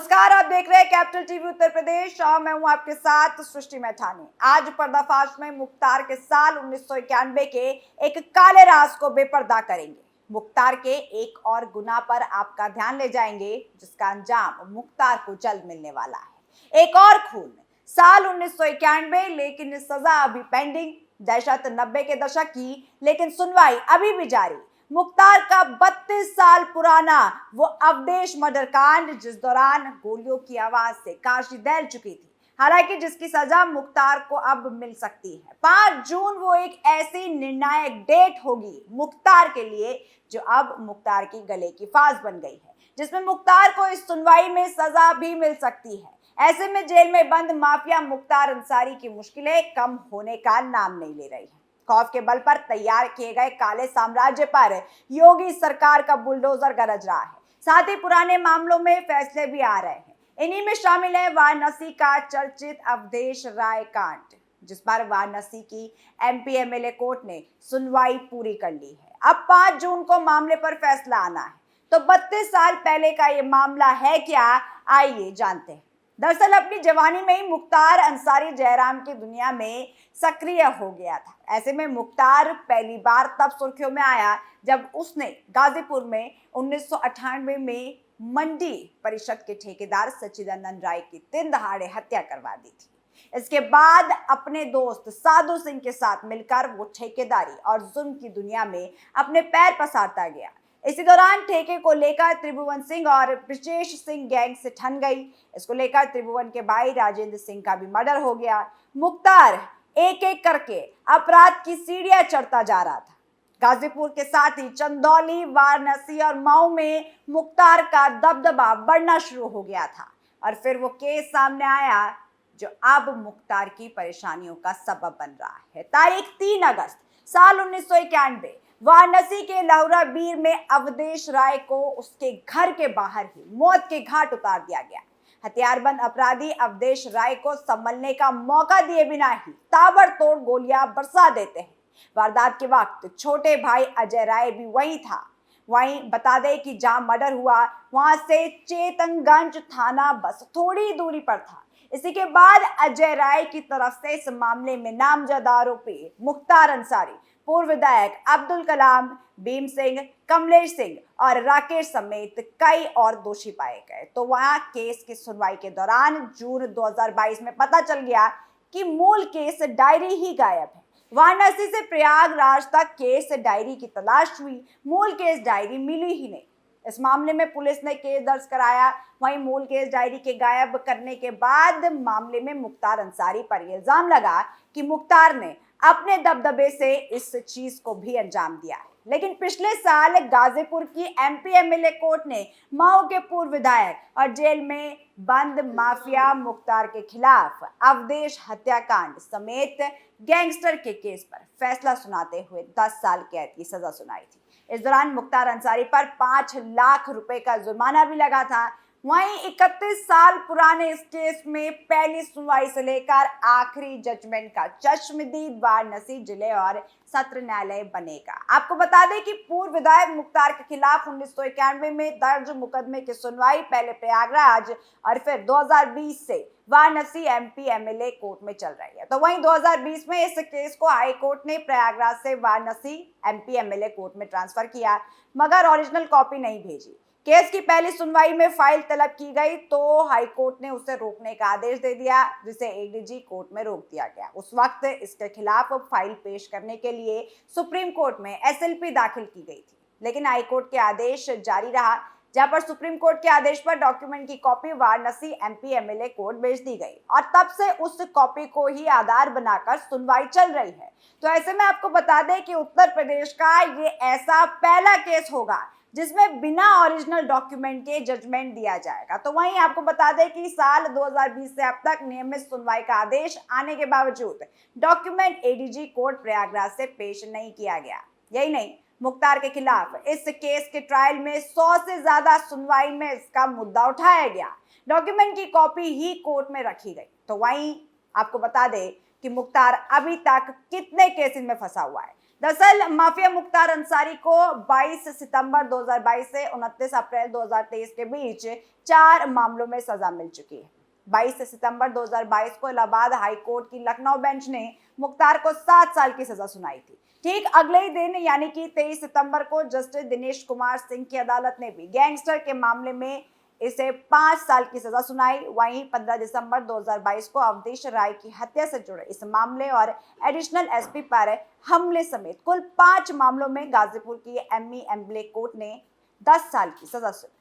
नमस्कार, आप देख रहे हैं कैपिटल टीवी उत्तर प्रदेश और मैं हूं आपके साथ सृष्टि मैठानी। आज पर्दाफाश में मुख्तार के साल 1991 के एक काले राज को बेपर्दा करेंगे। मुख्तार के एक और गुनाह पर आपका ध्यान ले जाएंगे जिसका अंजाम मुख्तार को जल्द मिलने वाला है। एक और खून, साल 1991, लेकिन सजा अभी पेंडिंग। दहशत 90 के दशक की, लेकिन सुनवाई अभी भी जारी। मुख्तार का 32 साल पुराना वो अवधेश मर्डर कांड, जिस दौरान गोलियों की आवाज से काशी दहल चुकी थी, हालांकि जिसकी सजा मुख्तार को अब मिल सकती है। 5 जून वो एक ऐसी निर्णायक डेट होगी मुख्तार के लिए जो अब मुख्तार की गले की फांस बन गई है, जिसमें मुख्तार को इस सुनवाई में सजा भी मिल सकती है। ऐसे में जेल में बंद माफिया मुख्तार अंसारी की मुश्किलें कम होने का नाम नहीं ले रही है। खौफ के बल पर तैयार किए गए काले साम्राज्य पर योगी सरकार का बुलडोजर गरज रहा है। साथ ही पुराने मामलों में फैसले भी आ रहे हैं। इन्हीं में शामिल है वाराणसी का चर्चित अवधेश राय कांड, जिस पर वाराणसी की एमपी एमएलए कोर्ट ने सुनवाई पूरी कर ली है। अब 5 जून को मामले पर फैसला आना है। तो 32 साल पहले का ये मामला है क्या, आइए जानते हैं। दरअसल अपनी जवानी में ही मुख्तार अंसारी जयराम की दुनिया में सक्रिय हो गया था। ऐसे में मुख्तार पहली बार तब सुर्खियों में आया जब उसने गाजीपुर में 1998 में मंडी परिषद के ठेकेदार सच्चिदानंद राय की दिन दहाड़े हत्या करवा दी थी। इसके बाद अपने दोस्त साधु सिंह के साथ मिलकर वो ठेकेदारी और जुल्म की दुनिया में अपने पैर पसारता गया। इसी दौरान ठेके को लेकर त्रिभुवन सिंह और ब्रजेश सिंह गैंग से ठन गई। इसको लेकर त्रिभुवन के भाई राजेंद्र सिंह का भी मर्डर हो गया। मुख्तार एक एक करके अपराध की सीढ़ियां चढ़ता जा रहा था। गाजीपुर के साथ ही चंदौली, वाराणसी और मऊ में मुख्तार का दबदबा बढ़ना शुरू हो गया था और फिर वो केस सामने आया जो अब मुख्तार की परेशानियों का सबब बन रहा है। तारीख 3 अगस्त साल 1991, वाराणसी के लहुरा बीर में अवधेश राय को उसके घर के बाहर ही मौत के घाट उतार दिया गया। हथियारबंद अपराधी अवधेश राय को संभलने का मौका दिए बिना ही ताबड़तोड़ गोलियां बरसा देते हैं। वारदात के वक्त छोटे भाई अजय राय भी वहीं था। वहीं बता दें कि जहां मर्डर हुआ वहां से चेतनगंज थाना बस थोड़ी दूरी पर था। इसी के बाद अजय राय की तरफ से इस मामले में नामजद आरोपी मुख्तार अंसारी, पूर्व विधायक अब्दुल कलाम, भीम सिंह, कमलेश सिंह और राकेश समेत कई और दोषी पाए गए। तो वहां केस की सुनवाई के दौरान जून 2022 में पता चल गया कि मूल केस डायरी ही गायब है। वाराणसी से प्रयागराज तक केस डायरी की तलाश हुई, मूल केस डायरी मिली ही नहीं। इस मामले में पुलिस ने केस दर्ज कराया। वहीं मूल केस डायरी के गायब करने के बाद मामले में मुख्तार अंसारी पर इल्जाम लगा कि मुख्तार ने अपने दबदबे से इस चीज को भी अंजाम दिया है। लेकिन पिछले साल गाजीपुर की एमपी एमएलए कोर्ट ने मऊ के पूर्व विधायक और जेल में बंद माफिया मुख्तार के खिलाफ अवधेश हत्याकांड समेत गैंगस्टर के केस पर फैसला सुनाते हुए 10 साल कैद की सजा सुनाई थी। इस दौरान मुख्तार अंसारी पर 5 लाख रुपए का जुर्माना भी लगा था। वहीं 31 साल पुराने इस केस में पहली सुनवाई से लेकर आखिरी जजमेंट का चश्मदीद वाराणसी जिले और सत्र न्यायालय बनेगा। आपको बता दें कि पूर्व विधायक मुख्तार के खिलाफ 1991 में दर्ज मुकदमे की सुनवाई पहले प्रयागराज और फिर 2020 से वाराणसी एमपी एमएलए कोर्ट में चल रही है। तो वहीं 2020 में इस केस को हाई कोर्ट ने प्रयागराज से वाराणसी एमपी एमएलए कोर्ट में ट्रांसफर किया, मगर ओरिजिनल कॉपी नहीं भेजी। केस की पहली सुनवाई में फाइल तलब की गई तो हाई कोर्ट ने उसे रोकने का आदेश दे दिया, जिसे एडीजी कोर्ट में रोक दिया गया। उस वक्त इसके खिलाफ फाइल पेश करने के लिए सुप्रीम कोर्ट में एसएलपी दाखिल की गई थी, लेकिन हाई कोर्ट के आदेश जारी रहा, जहां पर सुप्रीम कोर्ट के आदेश पर डॉक्यूमेंट की copy Varanasi MP MLA court भेज दी गई और तब से उस कॉपी को ही आधार बनाकर सुनवाई चल रही है। तो ऐसे में आपको बता दें कि उत्तर प्रदेश का ये ऐसा पहला केस होगा जिसमें बिना ओरिजिनल डॉक्यूमेंट के जजमेंट दिया जाएगा। तो वहीं आपको बता दें कि साल 2020 से अब तक नियमित सुनवाई का आदेश आने के बावजूद डॉक्यूमेंट एडीजी कोर्ट प्रयागराज से पेश नहीं किया गया। यही नहीं, मुख्तार के खिलाफ इस केस के ट्रायल में 100 से ज्यादा सुनवाई में इसका मुद्दा उठाया गया। डॉक्यूमेंट की कॉपी ही कोर्ट में रखी गई। तो वहीं आपको बता दें कि मुख्तार अभी तक कितने केसेस में फंसा हुआ है। दरअसल माफिया मुख्तार अंसारी को 22 सितंबर 2022 से 29 अप्रैल 2023 के बीच 4 मामलों में सजा मिल चुकी है। 22 सितंबर 2022 को इलाहाबाद हाई कोर्ट की लखनऊ बेंच ने मुख्तार को 7 साल की सजा सुनाई थी। ठीक अगले ही दिन यानी कि 23 सितंबर को जस्टिस दिनेश कुमार सिंह की अदालत ने भी गैंगस्टर के मामले में इसे 5 साल की सजा सुनाई। वहीं 15 दिसंबर 2022 को अवधेश राय की हत्या से जुड़े इस मामले और एडिशनल एसपी पर हमले समेत कुल 5 मामलों में गाजीपुर की एमई कोर्ट ने 10 साल की सजा सुनाई।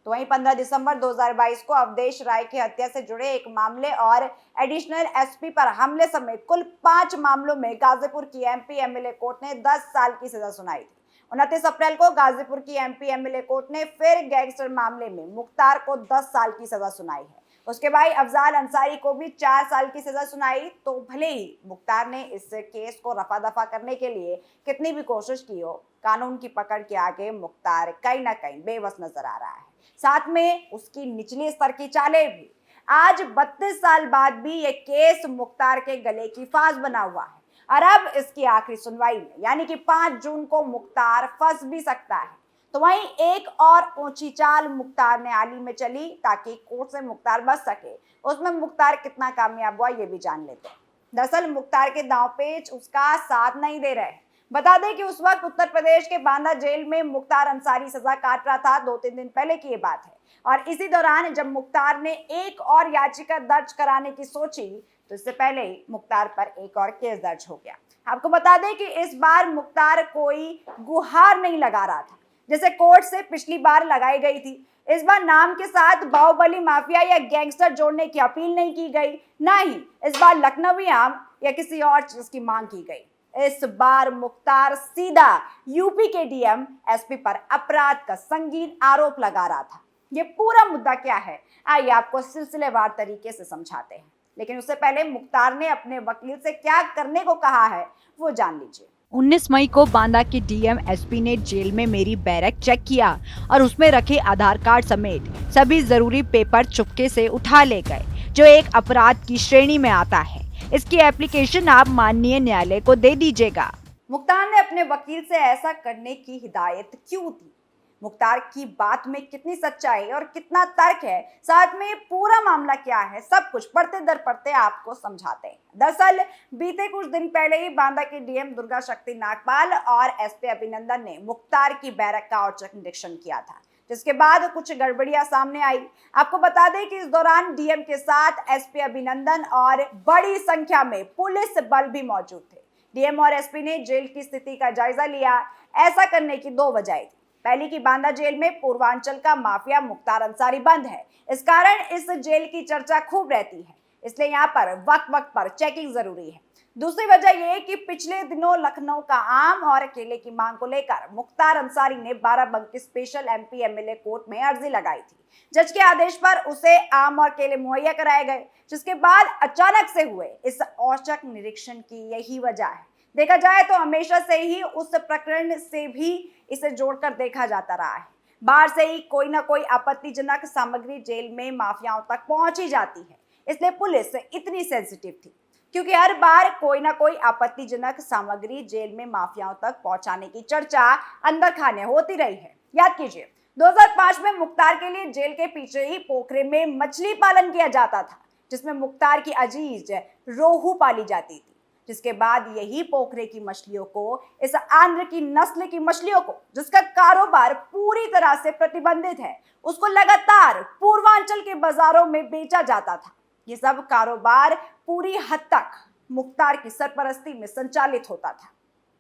तो वहीं 15 दिसंबर 2022 को अवधेश राय की हत्या से जुड़े एक मामले और एडिशनल एसपी पर हमले समेत कुल 5 मामलों में गाजीपुर की एमपी कोर्ट ने 10 साल की सजा सुनाई थी। 29 अप्रैल को गाजीपुर की एमपी कोर्ट ने फिर गैंगस्टर मामले में मुख्तार को 10 साल की सजा सुनाई है। उसके बाद अफजाल अंसारी को भी 4 साल की सजा सुनाई। तो भले ही मुख्तार ने इस केस को रफा दफा करने के लिए कितनी भी कोशिश की हो, कानून की पकड़ के आगे मुख्तार कहीं ना कहीं बेबस नजर आ रहा है। साथ में उसकी निचली स्तर की चालें भी। आज 32 साल बाद भी ये केस मुख्तार के गले की फांस बना हुआ है और अब इसकी आखिरी सुनवाई में यानी कि 5 जून को मुख्तार फंस भी सकता है। तो वहीं एक और ऊंची चाल मुख्तार ने हाल ही में चली ताकि कोर्ट से मुख्तार बच सके। उसमें मुख्तार कितना कामयाब हुआ ये भी जान लेते हैं। दरअसल मुख्तार के दांवपेच उसका साथ नहीं दे रहे। बता दें कि उस वक्त उत्तर प्रदेश के बांदा जेल में मुख्तार अंसारी सजा काट रहा था। 2-3 दिन पहले की ये बात है और इसी दौरान जब मुख्तार ने एक और याचिका दर्ज कराने की सोची तो इससे पहले ही मुख्तार पर एक और केस दर्ज हो गया। आपको बता दें कि इस बार मुख्तार कोई गुहार नहीं लगा रहा था जैसे कोर्ट से पिछली बार लगाई गई थी। इस बार नाम के साथ बाहुबली माफिया या गैंगस्टर जोड़ने की अपील नहीं की गई, ना ही इस बार लखनवी आम या किसी और चीज की मांग की गई। इस बार मुख्तार सीधा यूपी के डीएम एसपी पर अपराध का संगीन आरोप लगा रहा था। ये पूरा मुद्दा क्या है, आइए आपको सिलसिलेवार तरीके से समझाते हैं। लेकिन उससे पहले मुख्तार ने अपने वकील से क्या करने को कहा है वो जान लीजिए। 19 मई को बांदा के डीएम एसपी ने जेल में मेरी बैरक चेक किया और उसमें रखे आधार कार्ड समेत सभी जरूरी पेपर चुपके से उठा ले गए, जो एक अपराध की श्रेणी में आता है। इसकी एप्लीकेशन आप माननीय न्यायालय को दे दीजिएगा। मुख्तार ने अपने वकील से ऐसा करने की हिदायत क्यों दी? मुख्तार की बात में कितनी सच्चाई और कितना तर्क है, साथ में पूरा मामला क्या है, सब कुछ पढ़ते दर पढ़ते आपको समझाते हैं। दरअसल बीते कुछ दिन पहले ही बांदा के डीएम दुर्गा शक्ति नागपाल और एसपी अभिनंदन ने मुख्तार की बैरक का औचक निरीक्षण किया था, जिसके बाद कुछ गड़बड़ियां सामने आई। आपको बता दें कि इस दौरान डीएम के साथ एसपी अभिनंदन और बड़ी संख्या में पुलिस बल भी मौजूद थे। डीएम और एसपी ने जेल की स्थिति का जायजा लिया। ऐसा करने की 2 वजह थी। पहली की बांदा जेल में पूर्वांचल का माफिया मुख्तार अंसारी बंद है, इस कारण इस जेल की चर्चा खूब रहती है, इसलिए यहाँ पर वक्त वक्त पर चेकिंग जरूरी है। दूसरी वजह यह कि पिछले दिनों लखनऊ का आम और अकेले की मांग को लेकर मुख्तार अंसारी ने बाराबंकी स्पेशल एमपी कोर्ट में अर्जी लगाई थी। जज के आदेश पर उसे आम और केले मुहैया कराए गए, जिसके बाद अचानक से हुए इस औचक निरीक्षण की यही वजह है। देखा जाए तो हमेशा से ही उस प्रकरण से भी इसे जोड़कर देखा जाता रहा है। बाहर से ही कोई ना कोई आपत्तिजनक सामग्री जेल में माफियाओं तक पहुंच ही जाती है, इसलिए पुलिस इतनी सेंसिटिव थी, क्योंकि हर बार कोई ना कोई आपत्तिजनक सामग्री जेल में माफियाओं तक पहुंचाने की चर्चा अंदर खाने होती रही है। याद कीजिए 2005 में मुख्तार के लिए जेल के पीछे ही पोखरे में मछली पालन किया जाता था, जिसमें मुख्तार की अजीज रोहू पाली जाती थी, जिसके बाद यही पोखरे की मछलियों को, इस आंध्र की नस्ल की मछलियों को, जिसका कारोबार पूरी तरह से प्रतिबंधित है, उसको लगातार पूर्वांचल के बाजारों में बेचा जाता था। ये सब कारोबार पूरी हद तक मुख्तार की सरपरस्ती में संचालित होता था।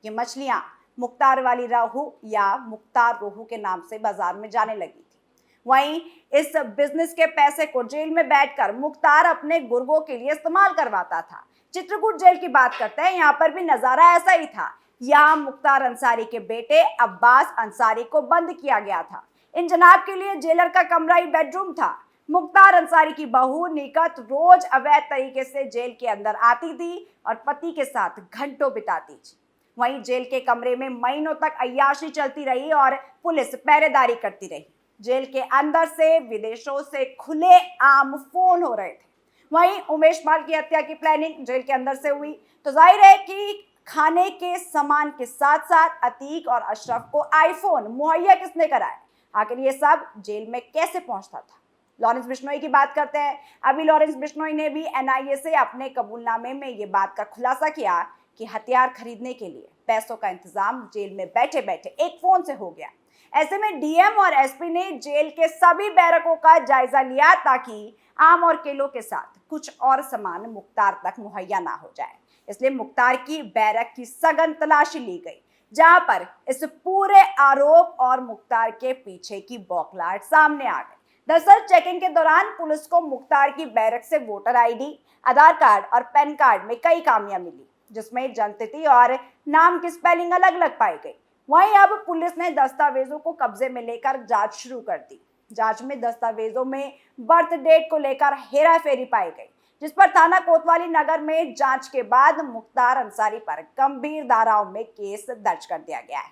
ये मछलियां मुख्तार वाली रोहू या मुख्तार रोहू के नाम से बाजार में जाने लगी थी। वहीं इस बिजनेस के पैसे को जेल में बैठकर मुख्तार अपने गुर्गों के लिए इस्तेमाल करवाता था। चित्रकूट जेल की बात करते हैं, यहाँ पर भी नजारा ऐसा ही था। यहाँ मुख्तार अंसारी के बेटे अब्बास अंसारी को बंद किया गया था। इन जनाब के लिए जेलर का कमरा ही बेडरूम था। मुख्तार अंसारी की बहू निकत रोज अवैध तरीके से जेल के अंदर आती थी और पति के साथ घंटों बिताती थी। वहीं जेल के कमरे में महीनों तक अय्याशी चलती रही और पुलिस पहरेदारी करती रही। जेल के अंदर से विदेशों से खुले आम फोन हो रहे थे। वहीं उमेश पाल की हत्या की प्लानिंग जेल के अंदर से हुई, तो जाहिर है कि खाने के सामान के साथ साथ अतीक और अशरफ को आईफोन मुहैया किसने कराया? आखिर ये सब जेल में कैसे पहुंचता था? लॉरेंस बिश्नोई की बात करते हैं। अभी लॉरेंस बिश्नोई ने भी एनआईए से अपने कबूलनामे में ये बात का खुलासा किया कि हथियार खरीदने के लिए पैसों का इंतजाम जेल में बैठे बैठे एक फोन से हो गया। ऐसे में डीएम और एसपी ने जेल के सभी बैरकों का जायजा लिया ताकि आम और केलों के साथ कुछ और सामान मुख्तार तक मुहैया ना हो जाए। इसलिए मुख्तार की बैरक की सघन तलाशी ली गई, जहां पर इस पूरे आरोप और मुख्तार के पीछे की बौखलाहट सामने आ गई। दरअसल चेकिंग के दौरान पुलिस को मुख्तार की बैरक से वोटर आईडी, आधार कार्ड और पैन कार्ड में कई खामियां मिली, जिसमें जन्मतिथि और नाम की स्पेलिंग अलग अलग पाई गई। वहीं अब पुलिस ने दस्तावेजों को कब्जे में लेकर जांच शुरू कर दी। जांच में दस्तावेजों में बर्थ डेट को लेकर हेराफेरी पाई गई, जिस पर थाना कोतवाली नगर में जांच के बाद मुख्तार अंसारी पर गंभीर धाराओं में केस दर्ज कर दिया गया है।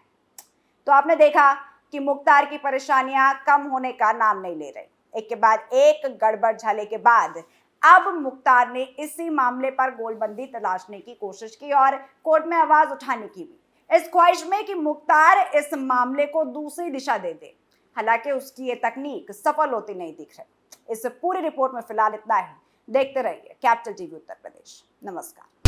तो आपने देखा कि मुख्तार की परेशानियां कम होने का नाम नहीं ले रही। एक के बाद एक गड़बड़ झाले के बाद अब मुख्तार ने इसी मामले पर गोलबंदी तलाशने की कोशिश की और कोर्ट में आवाज उठाने की भी, इस ख्वाहिश में कि मुख्तार इस मामले को दूसरी दिशा दे दे। हालांकि उसकी ये तकनीक सफल होती नहीं दिख रही। इस पूरी रिपोर्ट में फिलहाल इतना ही। देखते रहिए कैपिटल टीवी उत्तर प्रदेश। नमस्कार।